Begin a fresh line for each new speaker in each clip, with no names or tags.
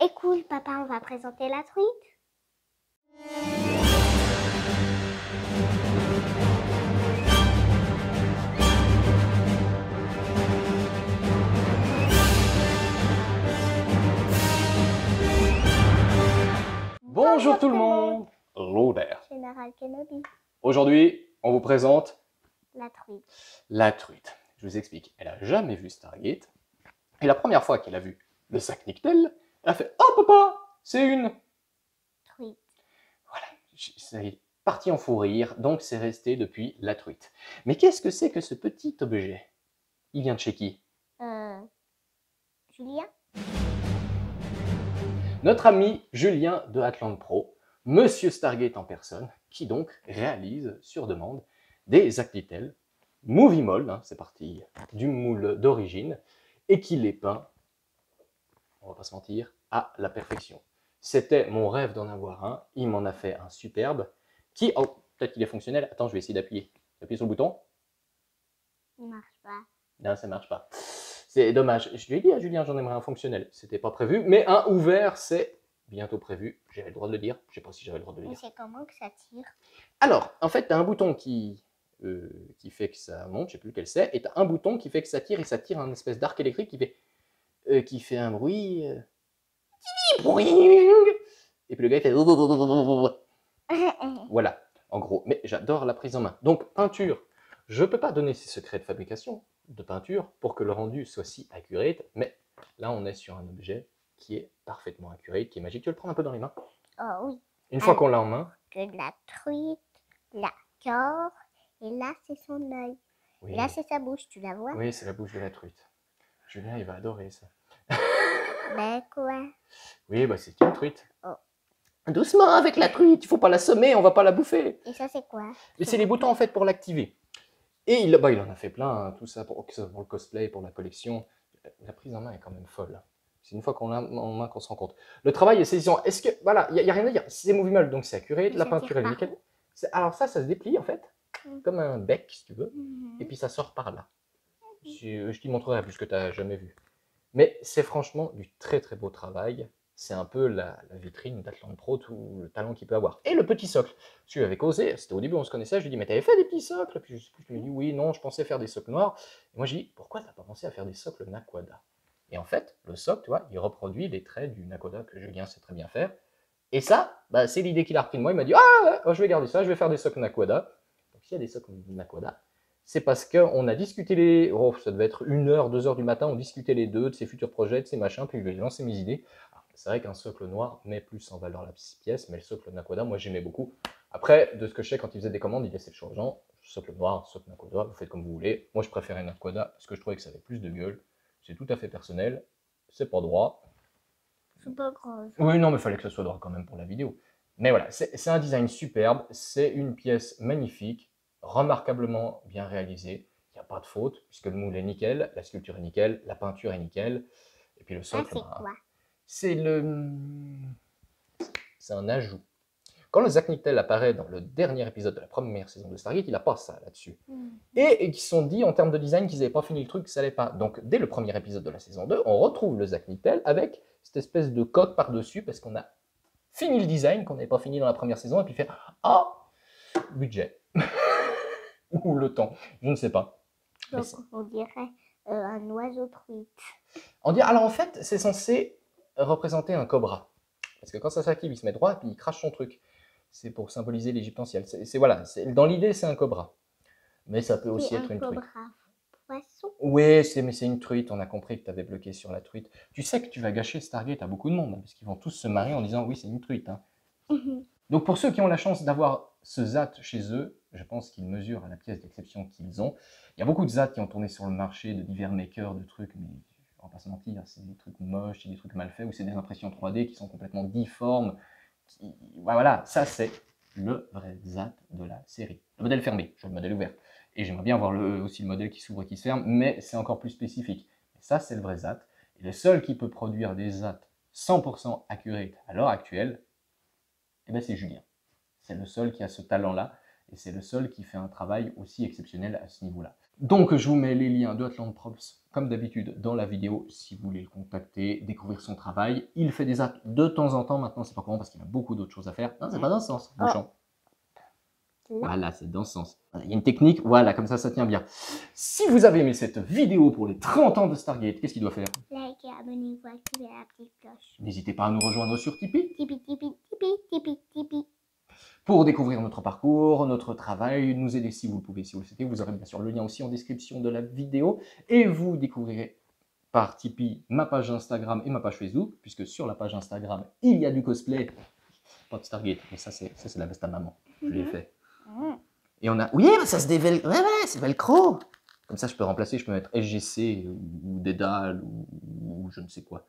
Écoute, papa, on va présenter la truite.
Bonjour tout le monde. Hello there.
Général Kenobi.
Aujourd'hui, on vous présente
La truite.
la truite. Je vous explique. Elle a jamais vu Stargate. Et la première fois qu'elle a vu le sac Nickel, elle a fait « Oh papa, c'est une
Truite. ».
Voilà, c'est parti en fou rire, donc c'est resté depuis la truite. Mais qu'est-ce que c'est que ce petit objet? Il vient de chez qui?
Julien.
Notre ami Julien de Atlant Pro, Monsieur Stargate en personne, qui donc réalise sur demande des Actitel Movie Mold, c'est parti du moule d'origine, et qui les peint, on va pas se mentir, à la perfection. C'était mon rêve d'en avoir un, il m'en a fait un superbe, qui, oh, peut-être qu'il est fonctionnel, attends, je vais essayer d'appuyer. Appuyer sur le bouton.
Il marche pas.
Non, ça marche pas. C'est dommage. Je lui ai dit à Julien, j'en aimerais un fonctionnel. C'était pas prévu, mais un ouvert, c'est bientôt prévu. J'avais le droit de le dire. Je sais pas si j'avais le droit de le
Mais
dire.
c'est comment que ça tire?
Alors, en fait, tu as un bouton qui fait que ça monte, je sais plus lequel c'est, et tu as un bouton qui fait que ça tire, et ça tire un espèce d'arc électrique qui fait un bruit. Et puis le gars, il fait. Voilà, en gros. Mais j'adore la prise en main. Donc, peinture. Je ne peux pas donner ses secrets de fabrication de peinture pour que le rendu soit si accurate, mais là, on est sur un objet qui est parfaitement accurate, qui est magique. Tu veux le prendre un peu dans les mains?
Oh oui.
Une fois qu'on l'a en main.
Que de la truite, la corps, et là, c'est son œil.
Oui.
Et là, c'est sa bouche, tu la vois?
Oui, c'est la bouche de la truite. Julien, il va adorer ça.
Ben quoi?
Oui, bah c'est une truite.
Oh.
Doucement avec la truite, il faut pas l'assommer, on va pas la bouffer.
Et ça, c'est quoi?
Mais c'est les boutons en fait pour l'activer. Et il en a fait plein, tout ça pour le cosplay, pour la collection. La prise en main est quand même folle. C'est une fois qu'on l'a en main qu'on se rend compte. Le travail est saisissant. Est-ce que, voilà, il n'y a rien à dire. C'est Movie Mold, donc c'est accurate. La peinture est nickel. Alors ça se déplie en fait, comme un bec si tu veux. Et puis ça sort par là. Je t'y montrerai plus que tu n'as jamais vu. Mais c'est franchement du très très beau travail. C'est un peu la vitrine d'Atlant Pro, tout le talent qu'il peut avoir. Et le petit socle. Je lui avais causé, c'était au début on se connaissait, je lui ai dit mais t'avais fait des petits socles? Puis je sais plus, je lui ai dit oui, non, je pensais faire des socles noirs. Et moi j'ai dit pourquoi t'as pas pensé à faire des socles Nakoda? Et en fait, le socle, tu vois, il reproduit les traits du Nakoda que Julien sait très bien faire. Et ça, bah, c'est l'idée qu'il a repris de moi. Il m'a dit ah ouais, je vais garder ça, je vais faire des socles Nakoda. Donc s'il y a des socles Nakoda, c'est parce qu'on a discuté ça devait être 1h, 2h du matin, on discutait les deux de ses futurs projets, de ses machins, puis je lui ai lancé mes idées. C'est vrai qu'un socle noir met plus en valeur la pièce, mais le socle Nakoda, moi j'aimais beaucoup. Après, de ce que je sais, quand il faisait des commandes, il laissait le choix aux gens. Socle noir, socle Nakoda, vous faites comme vous voulez. Moi je préférais Nakoda parce que je trouvais que ça avait plus de gueule. C'est tout à fait personnel, c'est pas droit.
C'est pas grave.
Oui, non, mais il fallait que ce soit droit quand même pour la vidéo. Mais voilà, c'est un design superbe, c'est une pièce magnifique, remarquablement bien réalisée. Il n'y a pas de faute, puisque le moule est nickel, la sculpture est nickel, la peinture est nickel. Et puis le socle,
c'est quoi?
c'est un ajout. Quand le Zach Nictel apparaît dans le dernier épisode de la première saison de Stargate, il n'a pas ça là-dessus. Et ils se sont dit, en termes de design, qu'ils n'avaient pas fini le truc, que ça n'allait pas. Donc, dès le premier épisode de la saison 2, on retrouve le Zach Nictel avec cette espèce de coque par-dessus, parce qu'on a fini le design, qu'on n'avait pas fini dans la première saison, et puis il fait « Ah, budget !» Ou le temps, je ne sais pas.
Donc, on dirait un oiseau truite.
Alors, en fait, c'est censé représenter un cobra. Parce que quand ça s'active, il se met droit, et puis il crache son truc. C'est pour symboliser l'égyptentiel. Voilà, dans l'idée, c'est un cobra. Mais ça peut aussi être une truite.
Poisson.
Oui, mais c'est une truite. On a compris que tu avais bloqué sur la truite. Tu sais que tu vas gâcher Stargate à beaucoup de monde, parce qu'ils vont tous se marier en disant oui, c'est une truite. Donc pour ceux qui ont la chance d'avoir ce ZAT chez eux, je pense qu'ils mesurent à la pièce d'exception qu'ils ont. Il y a beaucoup de ZAT qui ont tourné sur le marché, de divers makers, de trucs, mais on va pas se mentir, c'est des trucs moches, c'est des trucs mal faits, ou c'est des impressions 3D qui sont complètement difformes. Voilà, ça c'est le vrai ZAT de la série. Le modèle fermé, je veux le modèle ouvert. Et j'aimerais bien voir aussi le modèle qui s'ouvre et qui se ferme, mais c'est encore plus spécifique. Et ça, c'est le vrai ZAT. Et le seul qui peut produire des ZAT 100% accurate à l'heure actuelle, c'est Julien. C'est le seul qui a ce talent-là, et c'est le seul qui fait un travail aussi exceptionnel à ce niveau-là. Donc, je vous mets les liens de Atlant Props, comme d'habitude, dans la vidéo, si vous voulez le contacter, découvrir son travail. Il fait des actes de temps en temps, maintenant, c'est pas comment, parce qu'il a beaucoup d'autres choses à faire. Non, c'est pas dans ce sens, bouchon. Voilà, c'est dans ce sens. Il y a une technique, voilà, comme ça tient bien. Si vous avez aimé cette vidéo pour les 30 ans de Stargate, qu'est-ce qu'il doit faire?
Likez, abonnez-vous, activez la petite cloche.
N'hésitez pas à nous rejoindre sur Tipeee.
Tipeee, Tipeee, Tipeee, Tipeee, Tipeee.
Pour découvrir notre parcours, notre travail, nous aider si vous le pouvez, si vous le souhaitez. Vous aurez bien sûr le lien aussi en description de la vidéo. Et vous découvrirez par Tipeee ma page Instagram et ma page Facebook, puisque sur la page Instagram, il y a du cosplay. Pas de Stargate, mais ça c'est la veste à maman. Je l'ai fait. Et on a... Oui, ça se dévèle... Ouais, c'est velcro. Comme ça, je peux remplacer, je peux mettre SGC ou Dédale ou je ne sais quoi.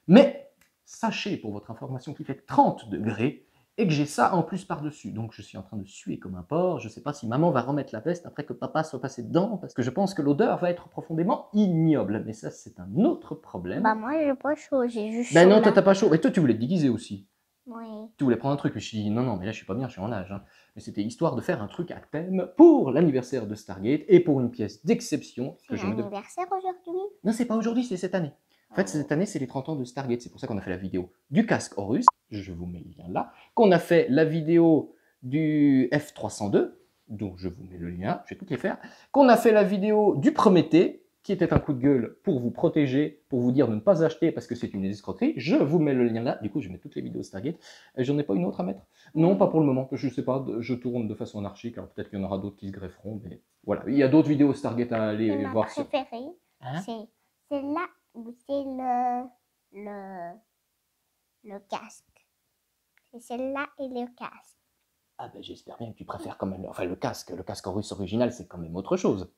Mais sachez, pour votre information, qu'il fait 30 degrés et que j'ai ça en plus par-dessus. Donc, je suis en train de suer comme un porc. Je ne sais pas si maman va remettre la veste après que papa soit passé dedans, parce que je pense que l'odeur va être profondément ignoble. Mais ça, c'est un autre problème.
Bah moi, j'ai pas chaud, j'ai juste
Ben
chaud
non,
là.
toi, t'as pas chaud. Et toi, tu voulais te déguiser aussi.
Oui.
Tu voulais prendre un truc. Je me suis dit, non, mais là, je suis pas bien, je suis en âge. Hein. Mais c'était histoire de faire un truc à thème pour l'anniversaire de Stargate et pour une pièce d'exception que
C'est
je me...
l'anniversaire aujourd'hui?
Non, c'est pas aujourd'hui, c'est cette année. En fait, cette année, c'est les 30 ans de Stargate. C'est pour ça qu'on a fait la vidéo du casque Horus. Je vous mets le lien là. Qu'on a fait la vidéo du F302, dont je vous mets le lien. Je vais toutes les faire. Qu'on a fait la vidéo du Prométhée, qui était un coup de gueule pour vous protéger, pour vous dire de ne pas acheter parce que c'est une escroquerie. Je vous mets le lien là. Du coup, je mets toutes les vidéos Stargate. J'en ai pas une autre à mettre? Non, pas pour le moment. Je sais pas. Je tourne de façon anarchique. Alors peut-être qu'il y en aura d'autres qui se grefferont. Mais voilà. Il y a d'autres vidéos Stargate à aller
C'est ma
voir. Sur...
préférée.
Hein?
C'est là où c'est le casque. C'est celle-là et le casque.
Ah ben j'espère bien que tu préfères quand même... Enfin, le casque Horus original, c'est quand même autre chose.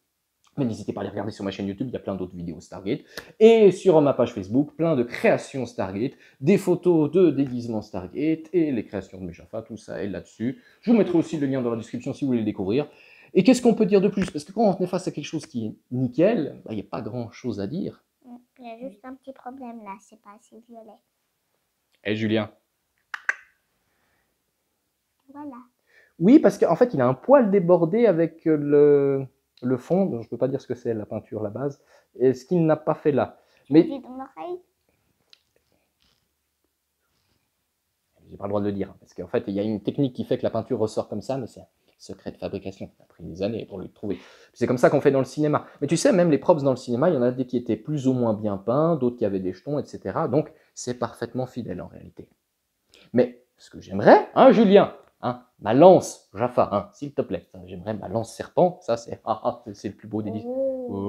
Mais n'hésitez pas à aller regarder sur ma chaîne YouTube, il y a plein d'autres vidéos Stargate. Et sur ma page Facebook, plein de créations Stargate, des photos de déguisements Stargate et les créations de mes Jaffa, tout ça est là-dessus. Je vous mettrai aussi le lien dans la description si vous voulez le découvrir. Et qu'est-ce qu'on peut dire de plus? Parce que quand on est face à quelque chose qui est nickel, il n'y a pas grand-chose à dire.
Il y a juste un petit problème là, c'est pas assez violet.
Eh Julien?
Voilà.
Oui, parce qu'en fait, il a un poil débordé avec le fond. Donc je ne peux pas dire ce que c'est, la peinture, la base. Et ce qu'il n'a pas fait là. Mais
Tu dis dans l'oreille?
j'ai pas le droit de le dire. Parce qu'en fait, il y a une technique qui fait que la peinture ressort comme ça, mais c'est un secret de fabrication. Ça a pris des années pour le trouver. C'est comme ça qu'on fait dans le cinéma. Mais tu sais, même les props dans le cinéma, il y en a des qui étaient plus ou moins bien peints, d'autres qui avaient des jetons, etc. Donc, c'est parfaitement fidèle en réalité. Mais ce que j'aimerais, hein, Julien, hein, ma lance Jaffa, hein, s'il te plaît, j'aimerais ma lance serpent, ça c'est le plus beau des disques. Oh.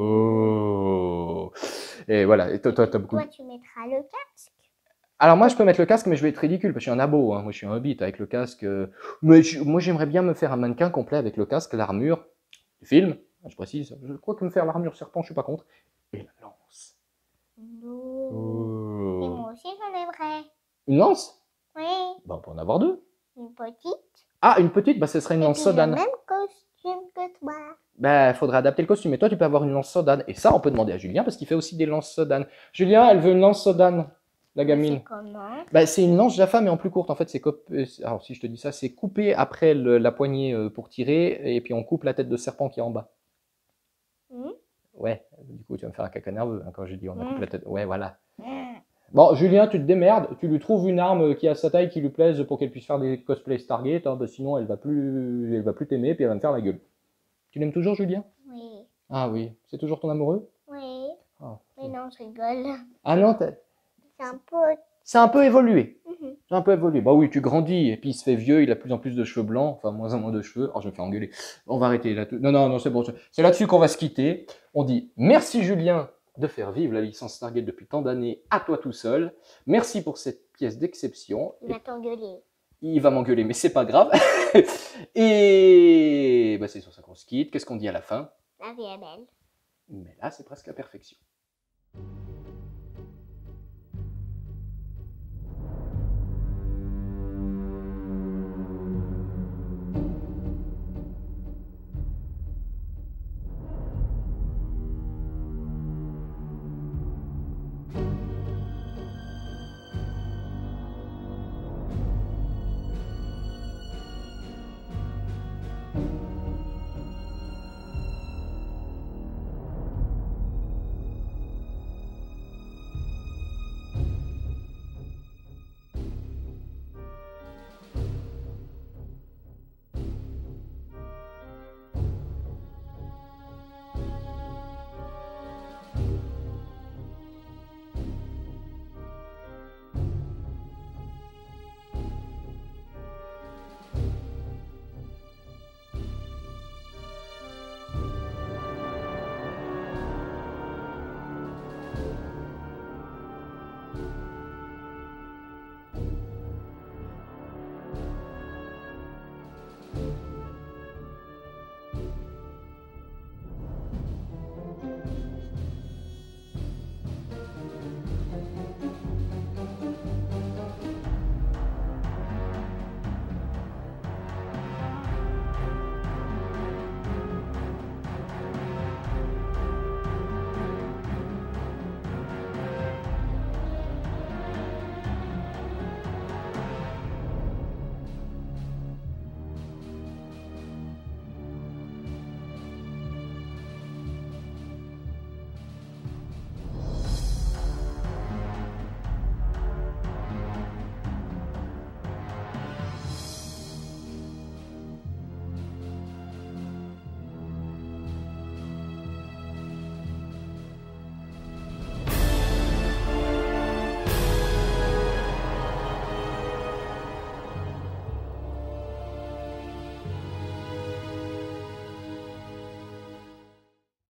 Et voilà, et toi t'as beaucoup...
Toi, tu mettras le casque.
Alors moi, je peux mettre le casque, mais je vais être ridicule, parce que je suis un abo, hein. Moi je suis un hobbit avec le casque. Mais moi j'aimerais bien me faire un mannequin complet avec le casque, l'armure, du film, je précise, je crois que me faire l'armure serpent, je suis pas contre, et la lance.
Non.
Oh.
Et moi aussi, j'en aimerais.
Une lance?
Oui.
Bah, on peut en avoir deux.
Une petite.
Ah, une petite, bah ce serait une lance sodane.
Le même costume que toi.
Ben, il faudrait adapter le costume. Et toi, tu peux avoir une lance sodane. Et ça, on peut demander à Julien, parce qu'il fait aussi des lances sodanes. Julien, elle veut une lance sodane, la gamine.
C'est comment?
Ben, c'est une lance Jaffa, mais en plus courte. En fait, c'est alors, si je te dis ça, c'est coupé après la poignée pour tirer, et puis on coupe la tête de serpent qui est en bas. Ouais, du coup, tu vas me faire un caca nerveux hein, quand j'ai dit on a coupé la tête. Ouais, voilà. Bon, Julien, tu te démerdes, tu lui trouves une arme qui a sa taille, qui lui plaise pour qu'elle puisse faire des cosplays Stargate, hein, bah, sinon elle va plus t'aimer, puis elle va me faire la gueule. Tu l'aimes toujours, Julien?
Oui.
Ah oui, c'est toujours ton amoureux?
Oui.
Oh.
Mais non, je rigole.
Ah non, c'est un peu évolué. C'est un peu évolué. Bah oui, tu grandis, et puis il se fait vieux, il a de plus en plus de cheveux blancs, enfin moins en moins de cheveux. Oh, je vais me faire engueuler. On va arrêter là. Non, c'est bon. C'est là-dessus qu'on va se quitter. On dit merci Julien de faire vivre la licence Stargate depuis tant d'années à toi tout seul. Merci pour cette pièce d'exception.
Il va t'engueuler.
Il va m'engueuler, mais c'est pas grave. Et bah, c'est sur ça qu'on se quitte. Qu'est-ce qu'on dit à la fin?
La vie est belle.
Mais là, c'est presque la perfection.